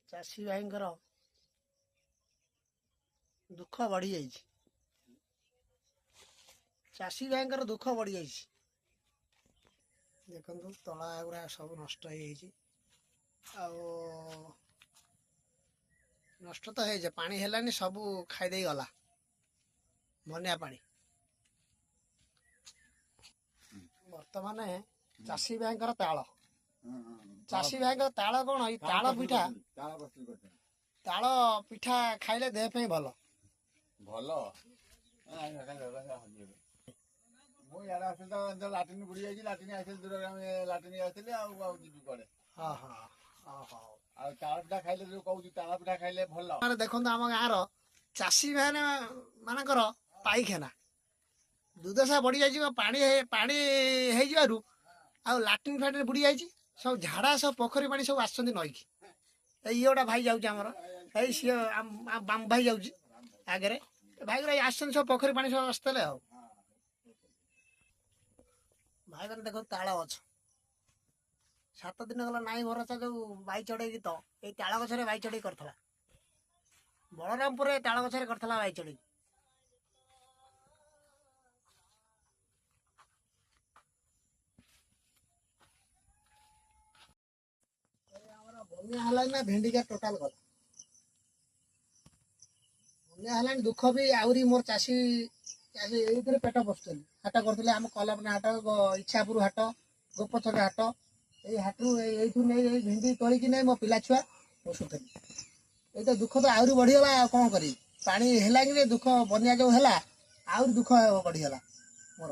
ଚାଷୀ ଭାଇଙ୍କର ଦୁଃଖ ବଢ଼ି ଯାଇଛି। ଚାଷୀ ଭାଇଙ୍କର ଦୁଃଖ ବଢ଼ି ଯାଇଛି। ଦେଖନ୍ତୁ ତଳା ଗୁଡ଼ା ସବୁ ନଷ୍ଟ ହେଇଯାଇଛି। ଆଉ ନଷ୍ଟ ତ ହେଇଛି, ପାଣି ହେଲାନି, ସବୁ ଖାଇଦେଇ ଗଲା ବନ୍ୟା ପାଣି। ବର୍ତ୍ତମାନ ଚାଷୀ ଭାଇଙ୍କର ତାଳ, ଚାଷୀ ଭାଇଙ୍କର ତାଳ କ'ଣ, ଏଇ ତାଳ ପିଠା ଖାଇଲେ ଦେହ ପାଇଁ ଭଲ। ମୁଁ ଇଆଡ଼େ ଆସିଲି ତ ଲାଟ୍ରିନ୍ ବୁଡ଼ି ଯାଇଛି। ଲାଟ୍ରିନ୍ ଆସିଲି ଦୂରରେ, ଆମେ ଲାଟ୍ରିନ୍ ଆସିଲି ଆଉ ଯିବି କୁଆଡ଼େ। ଆଉ ତାଳ ପିଠା ଖାଇଲେ ଯୋଉ କହୁଛି, ତାଳ ପିଠା ଖାଇଲେ ଭଲ। ଦେଖନ୍ତୁ ଆମ ଗାଁର ଚାଷୀ ଭାଇ ମାନଙ୍କର ପାଇଖାନା ଦୁର୍ଦଶା ବଢ଼ି ଯାଇଛି। ପାଣି ହେଇଯିବାରୁ ଆଉ ଲାଟ୍ରିନ୍ ଫାଟ୍ରିନ୍ ବୁଡ଼ି ଯାଇଛି। ସବୁ ଝାଡ଼ା, ସବୁ ପୋଖରୀ ପାଣି ସବୁ ଆସୁଛନ୍ତି ନଈକି। ଏଇ ଗୋଟେ ଭାଇ ଯାଉଛି ଆମର, ଏଇ ସିଏ ବାମ ଭାଇ ଯାଉଛି ଆଗରେ, ଭାଇଗୁରା ଆସୁଛନ୍ତି ସବୁ ପୋଖରୀ ପାଣି ସବୁ ଆସିଥିଲେ। ଆଉ ଭାଇମାନେ ଦେଖନ୍ତୁ ତାଳ ଗଛ 7 ଦିନ ଗଲା ନାଇଁ ଭରସା। ଯୋଉ ବାଇ ଚଢ଼େଇ ଗୀତ ଏଇ ତାଳ ଗଛରେ ବାଇ ଚଢ଼େଇ କରିଥିଲା। ବଳରାମପୁରରେ ତାଳ ଗଛରେ କରିଥିଲା ବାଇ ଚଢ଼େଇ। ଆମର ବନ୍ୟା ହେଲାଣି ନା, ଭେଣ୍ଡିକା ଟୋଟାଲ ଗଲା। ବନ୍ୟା ହେଲାଣି, ଦୁଃଖ ବି ଆହୁରି। ମୋର ଚାଷୀ ଏଇଥିରେ ପେଟ ପୋଷୁଛନ୍ତି। ହାଟ କରୁଥିଲେ ଆମ କଲମନା ହାଟ, ଇଚ୍ଛାପୁର ହାଟ, ଗୋପଛକ ହାଟ। ଏଇ ହାଟରୁ ଏଇଠୁ ନେଇ ଏଇ ଭେଣ୍ଡି ତୋଳିକି ନେଇ ମୋ ପିଲା ଛୁଆ ପୋଷୁଥିଲି। ଏଇ ତ ଦୁଃଖ ତ ଆହୁରି ବଢ଼ିଗଲା। ଆଉ କ'ଣ କରିବି? ପାଣି ହେଲାନି, ଦୁଃଖ। ବନ୍ୟା ଯୋଉ ହେଲା ଆହୁରି ଦୁଃଖ ବଢ଼ିଗଲା ମୋର।